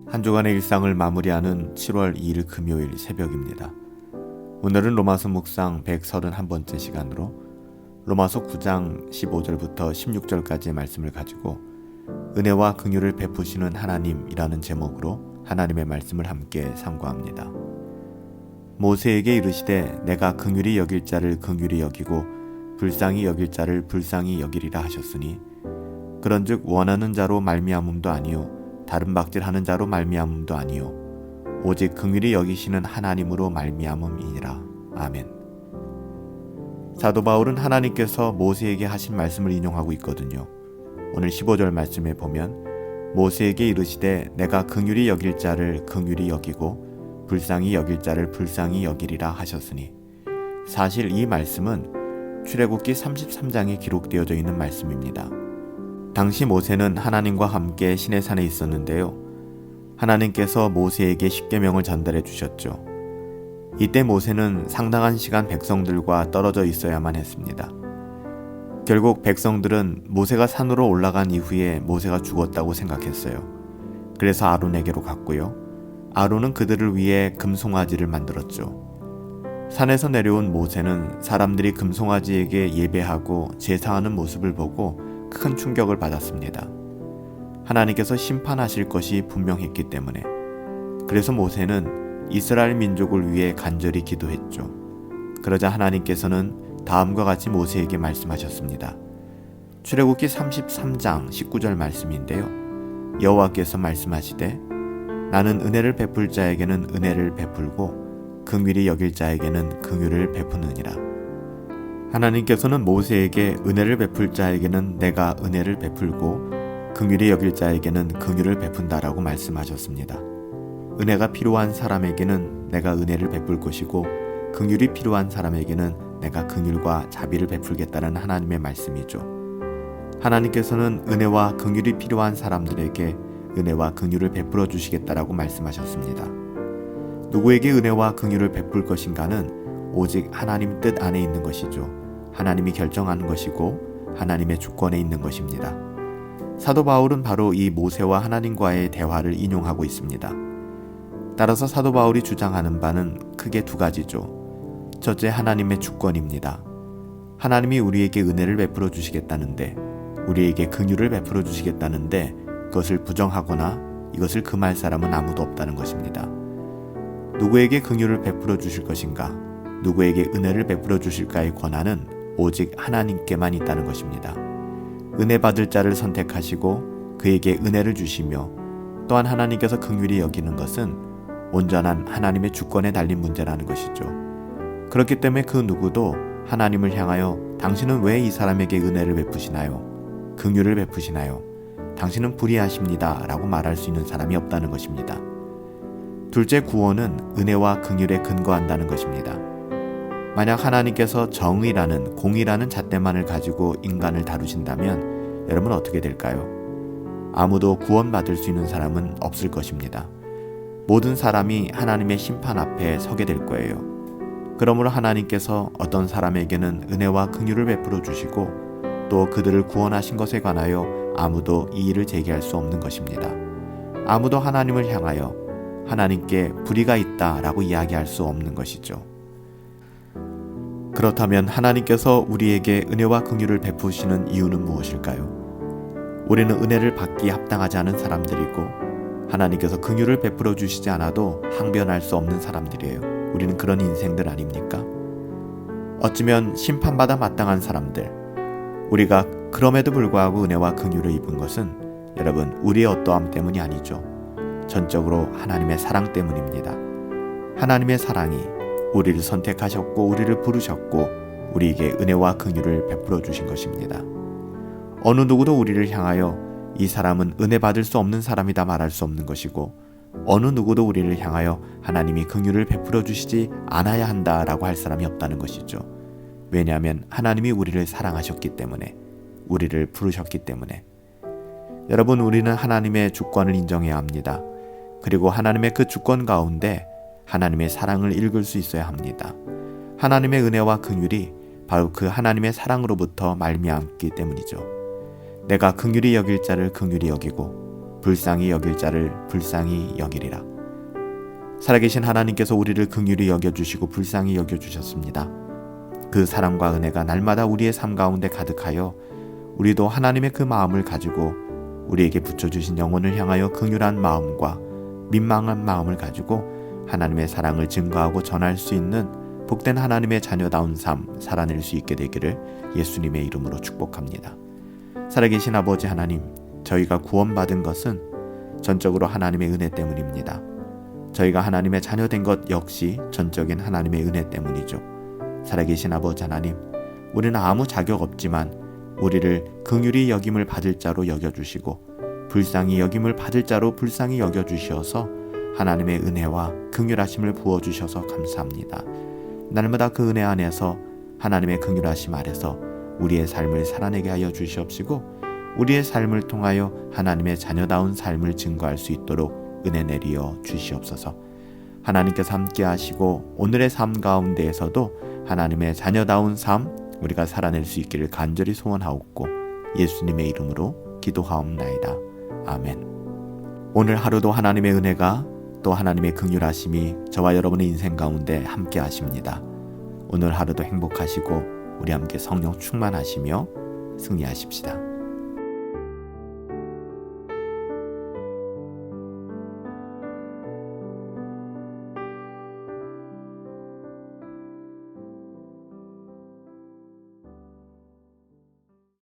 한 주간의 일상을 마무리하는 7월 2일 금요일 새벽입니다. 오늘은 로마서 묵상 131번째 시간으로 로마서 9장 15절부터 16절까지의 말씀을 가지고 은혜와 긍휼을 베푸시는 하나님이라는 제목으로 하나님의 말씀을 함께 상고합니다. 모세에게 이르시되 내가 긍휼히 여길 자를 긍휼히 여기고 불쌍히 여길 자를 불쌍히 여기리라 하셨으니 그런즉 원하는 자로 말미암음도 아니요 다른 박질하는 자로 말미암음도 아니요 오직 긍휼히 여기시는 하나님으로 말미암음이니라. 아멘. 사도 바울은 하나님께서 모세에게 하신 말씀을 인용하고 있거든요. 오늘 15절 말씀에 보면 모세에게 이르시되 내가 긍휼히 여길 자를 긍휼히 여기고 불쌍히 여길 자를 불쌍히 여기리라 하셨으니, 사실 이 말씀은 출애굽기 33장에 기록되어져 있는 말씀입니다. 당시 모세는 하나님과 함께 시내산에 있었는데요. 하나님께서 모세에게 십계명을 전달해 주셨죠. 이때 모세는 상당한 시간 백성들과 떨어져 있어야만 했습니다. 결국 백성들은 모세가 산으로 올라간 이후에 모세가 죽었다고 생각했어요. 그래서 아론에게로 갔고요. 아론은 그들을 위해 금송아지를 만들었죠. 산에서 내려온 모세는 사람들이 금송아지에게 예배하고 제사하는 모습을 보고 큰 충격을 받았습니다. 하나님께서 심판하실 것이 분명했기 때문에. 그래서 모세는 이스라엘 민족을 위해 간절히 기도했죠. 그러자 하나님께서는 다음과 같이 모세에게 말씀하셨습니다. 출애굽기 33장 19절 말씀인데요. 여호와께서 말씀하시되 나는 은혜를 베풀 자에게는 은혜를 베풀고 긍휼히 여길 자에게는 긍휼을 베푸느니라. 하나님께서는 모세에게 은혜를 베풀 자에게는 내가 은혜를 베풀고 긍휼히 여길 자에게는 긍휼을 베푼다라고 말씀하셨습니다. 은혜가 필요한 사람에게는 내가 은혜를 베풀 것이고 긍휼이 필요한 사람에게는 내가 긍휼과 자비를 베풀겠다는 하나님의 말씀이죠. 하나님께서는 은혜와 긍휼이 필요한 사람들에게 은혜와 긍휼을 베풀어 주시겠다라고 말씀하셨습니다. 누구에게 은혜와 긍휼을 베풀 것인가는 오직 하나님 뜻 안에 있는 것이죠. 하나님이 결정하는 것이고 하나님의 주권에 있는 것입니다. 사도 바울은 바로 이 모세와 하나님과의 대화를 인용하고 있습니다. 따라서 사도 바울이 주장하는 바는 크게 두 가지죠. 첫째, 하나님의 주권입니다. 하나님이 우리에게 은혜를 베풀어 주시겠다는데, 우리에게 긍휼을 베풀어 주시겠다는데 그것을 부정하거나 이것을 금할 사람은 아무도 없다는 것입니다. 누구에게 긍휼을 베풀어 주실 것인가, 누구에게 은혜를 베풀어 주실까의 권한은 오직 하나님께만 있다는 것입니다. 은혜 받을 자를 선택하시고 그에게 은혜를 주시며, 또한 하나님께서 긍휼히 여기는 것은 온전한 하나님의 주권에 달린 문제라는 것이죠. 그렇기 때문에 그 누구도 하나님을 향하여 당신은 왜 이 사람에게 은혜를 베푸시나요? 긍휼을 베푸시나요? 당신은 불의하십니다 라고 말할 수 있는 사람이 없다는 것입니다. 둘째, 구원은 은혜와 긍휼에 근거한다는 것입니다. 만약 하나님께서 정의라는, 공의라는 잣대만을 가지고 인간을 다루신다면 여러분 어떻게 될까요? 아무도 구원받을 수 있는 사람은 없을 것입니다. 모든 사람이 하나님의 심판 앞에 서게 될 거예요. 그러므로 하나님께서 어떤 사람에게는 은혜와 긍휼을 베풀어 주시고 또 그들을 구원하신 것에 관하여 아무도 이의를 제기할 수 없는 것입니다. 아무도 하나님을 향하여 하나님께 불의가 있다라고 이야기할 수 없는 것이죠. 그렇다면 하나님께서 우리에게 은혜와 긍휼을 베푸시는 이유는 무엇일까요? 우리는 은혜를 받기 합당하지 않은 사람들이고 하나님께서 긍휼을 베풀어 주시지 않아도 항변할 수 없는 사람들이에요. 우리는 그런 인생들 아닙니까? 어쩌면 심판받아 마땅한 사람들, 우리가 그럼에도 불구하고 은혜와 긍휼을 입은 것은 여러분 우리의 어떠함 때문이 아니죠. 전적으로 하나님의 사랑 때문입니다. 하나님의 사랑이 우리를 선택하셨고 우리를 부르셨고 우리에게 은혜와 긍휼을 베풀어 주신 것입니다. 어느 누구도 우리를 향하여 이 사람은 은혜 받을 수 없는 사람이다 말할 수 없는 것이고 어느 누구도 우리를 향하여 하나님이 긍휼을 베풀어 주시지 않아야 한다라고 할 사람이 없다는 것이죠. 왜냐하면 하나님이 우리를 사랑하셨기 때문에, 우리를 부르셨기 때문에. 여러분, 우리는 하나님의 주권을 인정해야 합니다. 그리고 하나님의 그 주권 가운데 하나님의 사랑을 읽을 수 있어야 합니다. 하나님의 은혜와 긍휼이 바로 그 하나님의 사랑으로부터 말미암기 때문이죠. 내가 긍휼히 여길 자를 긍휼히 여기고 불쌍히 여길 자를 불쌍히 여기리라. 살아계신 하나님께서 우리를 긍휼히 여겨주시고 불쌍히 여겨주셨습니다. 그 사랑과 은혜가 날마다 우리의 삶 가운데 가득하여 우리도 하나님의 그 마음을 가지고 우리에게 붙여주신 영혼을 향하여 긍휼한 마음과 민망한 마음을 가지고 하나님의 사랑을 증거하고 전할 수 있는 복된 하나님의 자녀다운 삶 살아낼 수 있게 되기를 예수님의 이름으로 축복합니다. 살아계신 아버지 하나님, 저희가 구원받은 것은 전적으로 하나님의 은혜 때문입니다. 저희가 하나님의 자녀된 것 역시 전적인 하나님의 은혜 때문이죠. 살아계신 아버지 하나님, 우리는 아무 자격 없지만 우리를 긍휼히 여김을 받을 자로 여겨주시고 불쌍히 여김을 받을 자로 불쌍히 여겨주셔서 하나님의 은혜와 긍휼하심을 부어주셔서 감사합니다. 날마다 그 은혜 안에서 하나님의 긍휼하심 아래서 우리의 삶을 살아내게 하여 주시옵시고 우리의 삶을 통하여 하나님의 자녀다운 삶을 증거할 수 있도록 은혜 내리어 주시옵소서. 하나님께서 함께 하시고 오늘의 삶 가운데에서도 하나님의 자녀다운 삶 우리가 살아낼 수 있기를 간절히 소원하옵고 예수님의 이름으로 기도하옵나이다. 아멘. 오늘 하루도 하나님의 은혜가 또 하나님의 긍휼하심이 저와 여러분의 인생 가운데 함께 하십니다. 오늘 하루도 행복하시고 우리 함께 성령 충만하시며 승리하십시다.